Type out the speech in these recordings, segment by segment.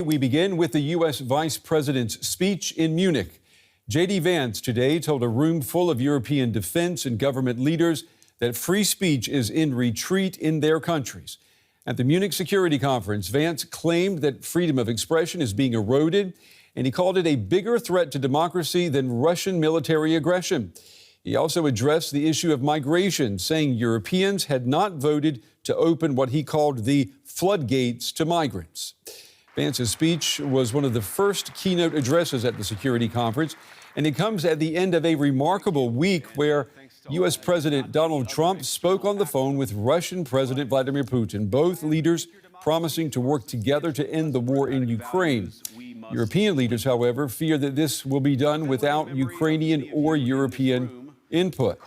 We begin with the U.S. Vice President's speech in Munich. JD Vance today told a room full of European defense and government leaders that free speech is in retreat in their countries. At the Munich Security Conference, Vance claimed that freedom of expression is being eroded, and he called it a bigger threat to democracy than Russian military aggression. He also addressed the issue of migration, saying Europeans had not voted to open what he called the floodgates to migrants. Vance's speech was one of the first keynote addresses at the Security Conference, and it comes at the end of a remarkable week where U.S. President Donald Trump spoke on the phone with Russian President Vladimir Putin, both leaders promising to work together to end the war in Ukraine. European leaders, however, fear that this will be done without Ukrainian or European input.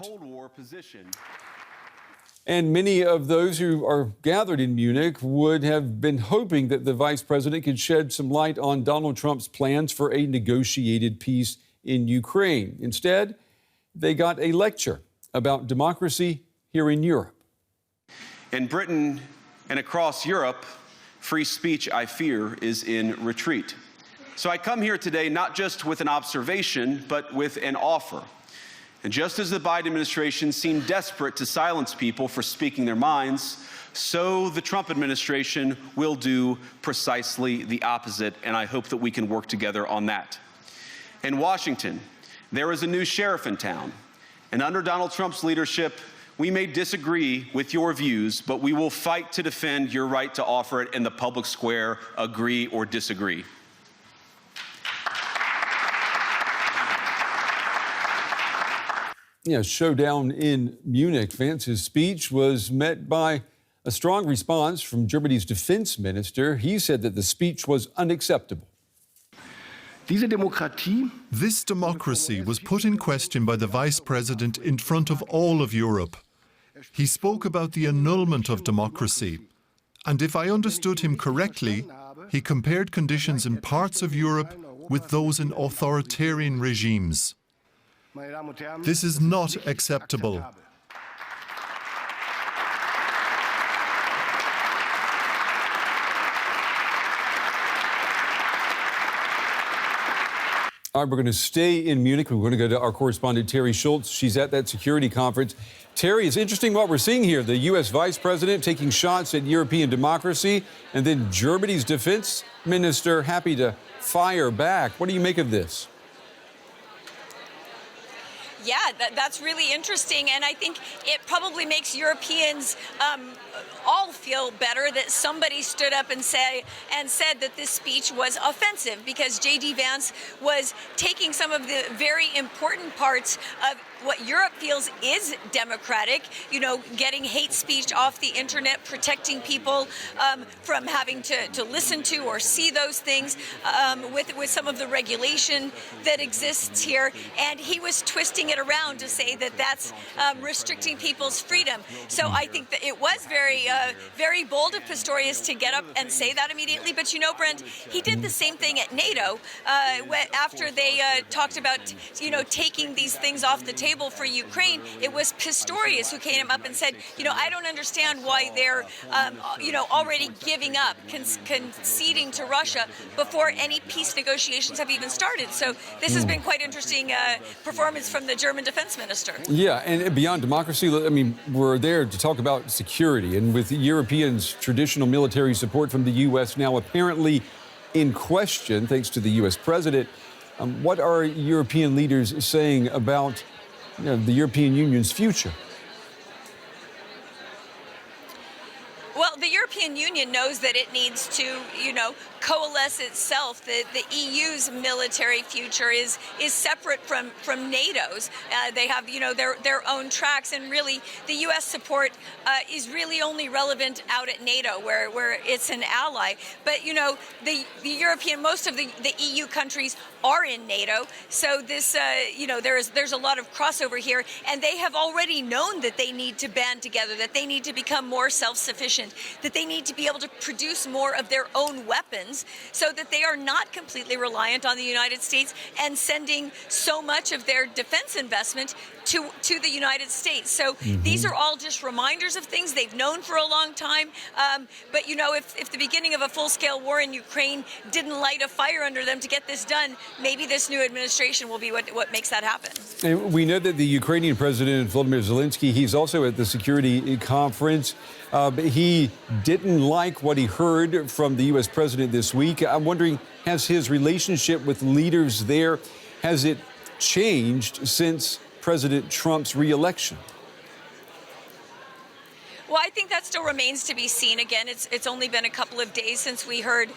And many of those who are gathered in Munich would have been hoping that the vice president could shed some light on Donald Trump's plans for a negotiated peace in Ukraine. Instead, they got a lecture about democracy here in Europe. In Britain and across Europe, free speech, I fear, is in retreat. So I come here today not just with an observation, but with an offer. And just as the Biden administration seemed desperate to silence people for speaking their minds, so the Trump administration will do precisely the opposite, and I hope that we can work together on that. In Washington, there is a new sheriff in town, and under Donald Trump's leadership, we may disagree with your views, but we will fight to defend your right to offer it in the public square, agree or disagree. Yeah, showdown in Munich. Vance's speech was met by a strong response from Germany's defense minister. He said that the speech was unacceptable. This democracy was put in question by the vice president in front of all of Europe. He spoke about the annulment of democracy. And if I understood him correctly, he compared conditions in parts of Europe with those in authoritarian regimes. This is not acceptable. All right, we're going to stay in Munich. We're going to go to our correspondent, Teri Schulz. She's at that security conference. Teri, it's interesting what we're seeing here. The U.S. vice president taking shots at European democracy, and then Germany's defense minister happy to fire back. What do you make of this? Yeah, that's really interesting, and I think it probably makes Europeans all feel better that somebody stood up and said that this speech was offensive, because JD Vance was taking some of the very important parts of what Europe feels is democratic, you know, getting hate speech off the internet, protecting people from having to listen to or see those things, with some of the regulation that exists here, and he was twisting it around to say that that's restricting people's freedom. So I think that it was very bold of Pistorius to get up and say that immediately. But you know, Brent, he did the same thing at NATO after they talked about, you know, taking these things off the table for Ukraine. It was Pistorius who came up and said, you know, I don't understand why they're, you know, already giving up, conceding to Russia before any peace negotiations have even started. So this has been quite interesting performance from the German defense minister. Yeah, and beyond democracy, I mean, we're there to talk about security. And with Europeans' traditional military support from the U.S. now apparently in question, thanks to the U.S. president, what are European leaders saying about, you know, the European Union's future? Well, the European Union knows that it needs to, you know, coalesce itself. The EU's military future is separate from NATO's. They have, you know, their own tracks, and really the U.S. support is really only relevant out at NATO, where it's an ally. But you know, the European, most of the EU countries are in NATO, so this, you know, there's a lot of crossover here, and they have already known that they need to band together, that they need to become more self-sufficient, that they need to be able to produce more of their own weapons. funds so that they are not completely reliant on the United States and sending so much of their defense investment to the United States. So these are all just reminders of things they've known for a long time. But, you know, if the beginning of a full-scale war in Ukraine didn't light a fire under them to get this done, maybe this new administration will be what makes that happen. And we know that the Ukrainian President Volodymyr Zelensky, he's also at the security conference. He didn't like what he heard from the U.S. president this week. I'm wondering, has his relationship with leaders there, has it changed since President Trump's re-election? Well, I think that still remains to be seen. Again, it's only been a couple of days since we heard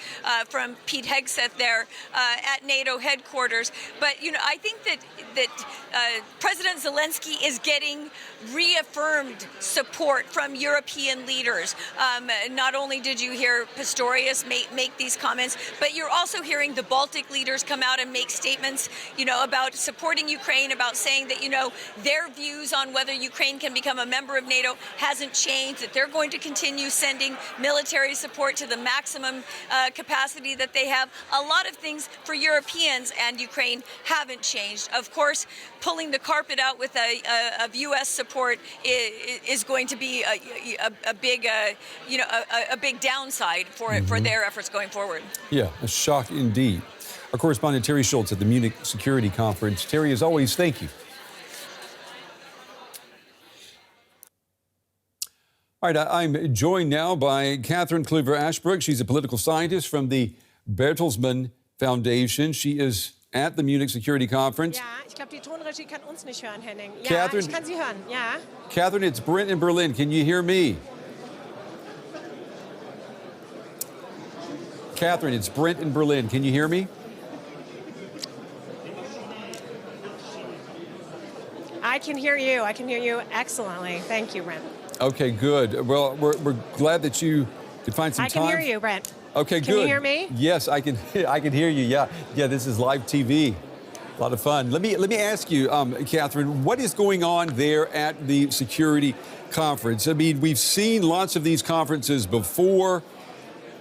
from Pete Hegseth there at NATO headquarters. But, you know, I think that President Zelensky is getting reaffirmed support from European leaders. Not only did you hear Pistorius make these comments, but you're also hearing the Baltic leaders come out and make statements, you know, about supporting Ukraine, about saying that, you know, their views on whether Ukraine can become a member of NATO hasn't changed, that they're going to continue sending military support to the maximum capacity that they have. A lot of things for Europeans and Ukraine haven't changed. Of course, pulling the carpet out with of U.S. support is going to be a big, you know, a big downside for their efforts going forward. Yeah, a shock indeed. Our correspondent Teri Schulz at the Munich Security Conference. Teri, as always, thank you. All right, I'm joined now by Cathryn Clüver Ashbrook. She's a political scientist from the Bertelsmann Foundation. She is at the Munich Security Conference. Ja, ich glaube, die Tonregie kann uns nicht hören, Henning. Ja, Cathryn, ich kann Sie hören, ja. Cathryn, it's Brent in Berlin. Can you hear me? Cathryn, it's Brent in Berlin. Can you hear me? I can hear you. I can hear you excellently. Thank you, Brent. Okay, good. Well, we're glad that you could find some time. I can hear you, Brent. Okay, good. Can you hear me? Yes, I can. I can hear you. Yeah, this is live TV. A lot of fun. Let me ask you, Cathryn, what is going on there at the security conference? I mean, we've seen lots of these conferences before,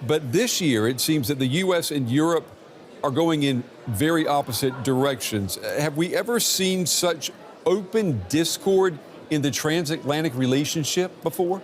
but this year it seems that the U.S. and Europe are going in very opposite directions. Have we ever seen such open discord in the transatlantic relationship before?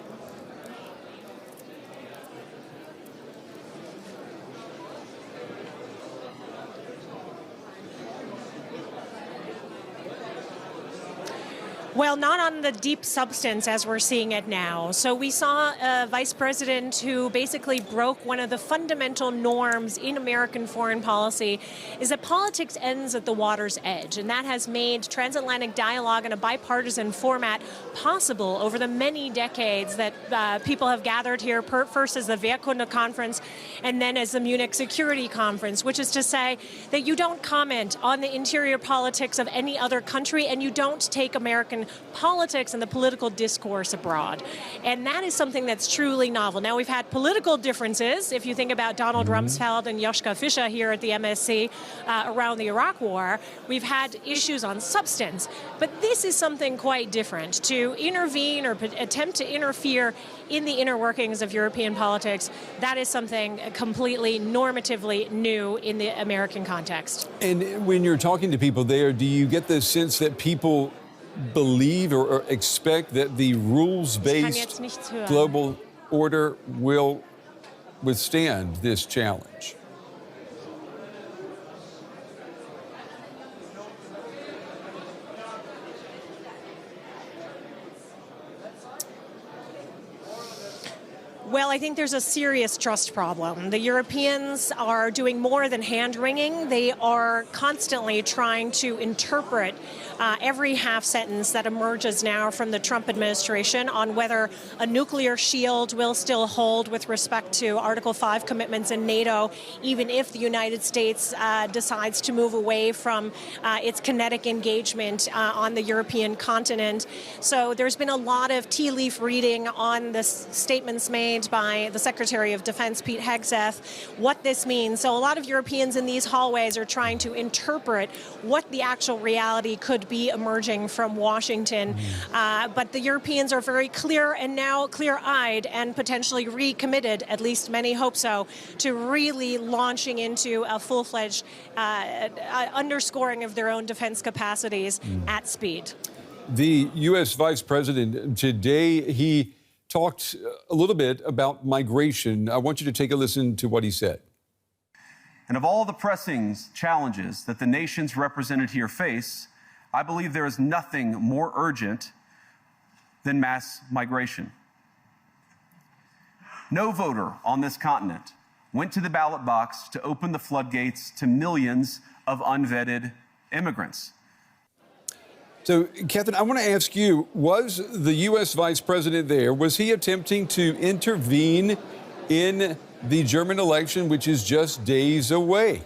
Well, not on the deep substance as we're seeing it now. So we saw a vice president who basically broke one of the fundamental norms in American foreign policy, is that politics ends at the water's edge. And that has made transatlantic dialogue in a bipartisan format possible over the many decades that people have gathered here, first as the Wehrkunde Conference and then as the Munich Security Conference, which is to say that you don't comment on the interior politics of any other country and you don't take American politics and the political discourse abroad. And that is something that's truly novel. Now, we've had political differences. If you think about Donald Rumsfeld and Joschka Fischer here at the MSC around the Iraq War, we've had issues on substance. But this is something quite different. To intervene or attempt to interfere in the inner workings of European politics, that is something completely normatively new in the American context. And when you're talking to people there, do you get the sense that people believe or expect that the rules-based global order will withstand this challenge? Well, I think there's a serious trust problem. The Europeans are doing more than hand-wringing. They are constantly trying to interpret every half sentence that emerges now from the Trump administration on whether a nuclear shield will still hold with respect to Article 5 commitments in NATO, even if the United States decides to move away from its kinetic engagement on the European continent. So there's been a lot of tea leaf reading on the statements made point by the Secretary of Defense, Pete Hegseth, what this means. So a lot of Europeans in these hallways are trying to interpret what the actual reality could be emerging from Washington. But the Europeans are very clear and now clear-eyed and potentially recommitted, at least many hope so, to really launching into a full-fledged underscoring of their own defense capacities at speed. The U.S. Vice President today, he talked a little bit about migration. I want you to take a listen to what he said. And of all the pressing challenges that the nations represented here face, I believe there is nothing more urgent than mass migration. No voter on this continent went to the ballot box to open the floodgates to millions of unvetted immigrants. So, Cathryn, I want to ask you, was the U.S. Vice President there, was he attempting to intervene in the German election, which is just days away?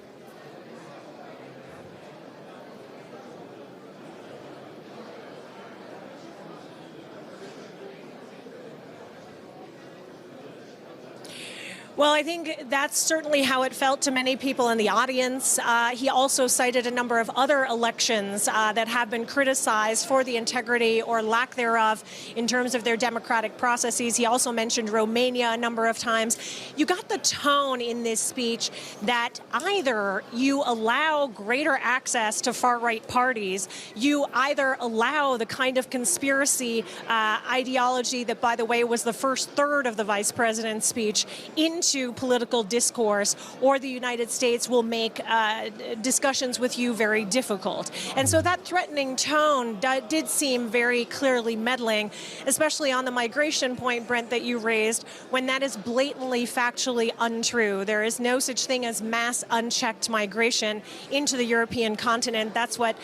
Well, I think that's certainly how it felt to many people in the audience. He also cited a number of other elections that have been criticized for the integrity or lack thereof in terms of their democratic processes. He also mentioned Romania a number of times. You got the tone in this speech that either you allow greater access to far-right parties, you either allow the kind of conspiracy ideology that, by the way, was the first third of the vice president's speech into political discourse, or the United States will make discussions with you very difficult. And so that threatening tone did seem very clearly meddling, especially on the migration point, Brent, that you raised, when that is blatantly factually untrue. There is no such thing as mass unchecked migration into the European continent. That's what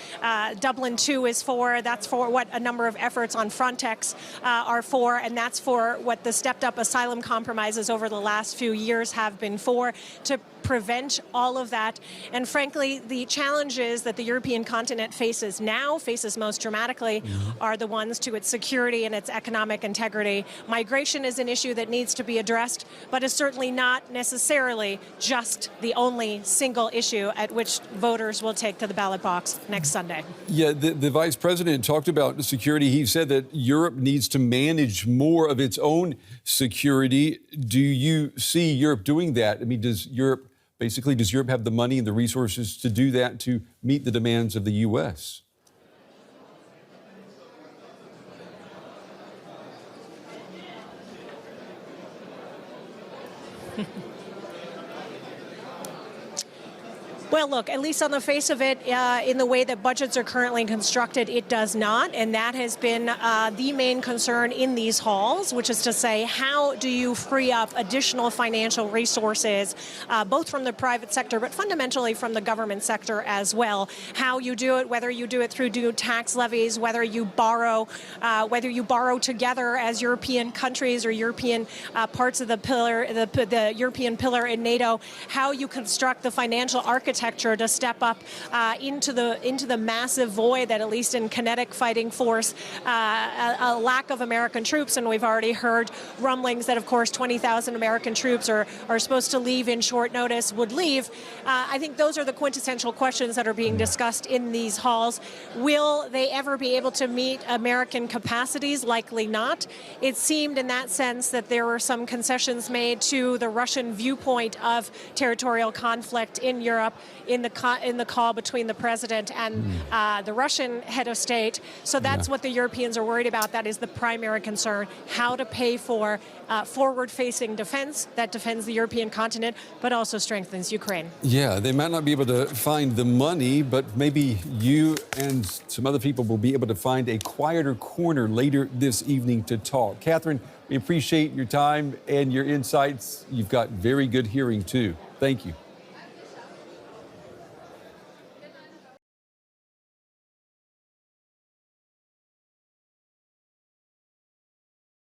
Dublin II is for. That's for what a number of efforts on Frontex are for, and that's for what the stepped-up asylum compromises over the last few years have been for, to prevent all of that. And frankly, the challenges that the European continent faces most dramatically, are the ones to its security and its economic integrity. Migration is an issue that needs to be addressed, but is certainly not necessarily just the only single issue at which voters will take to the ballot box next Sunday. Yeah, the vice president talked about security. He said that Europe needs to manage more of its own security. Do you see Europe doing that? I mean, does Europe have the money and the resources to do that, to meet the demands of the U.S.? Well, look, at least on the face of it, in the way that budgets are currently constructed, it does not. And that has been the main concern in these halls, which is to say, how do you free up additional financial resources, both from the private sector, but fundamentally from the government sector as well? How you do it, whether you do it through new tax levies, whether you borrow together as European countries or European parts of the pillar, the European pillar in NATO, how you construct the financial architecture to step up into the massive void that, at least in kinetic fighting force, a lack of American troops, and we've already heard rumblings that, of course, 20,000 American troops are supposed to leave in short notice, would leave. I think those are the quintessential questions that are being discussed in these halls. Will they ever be able to meet American capacities? Likely not. It seemed in that sense that there were some concessions made to the Russian viewpoint of territorial conflict in Europe in the call between the president and the Russian head of state. So that's what the Europeans are worried about. That is the primary concern, how to pay for forward-facing defense that defends the European continent, but also strengthens Ukraine. Yeah, they might not be able to find the money, but maybe you and some other people will be able to find a quieter corner later this evening to talk. Cathryn, we appreciate your time and your insights. You've got very good hearing, too. Thank you.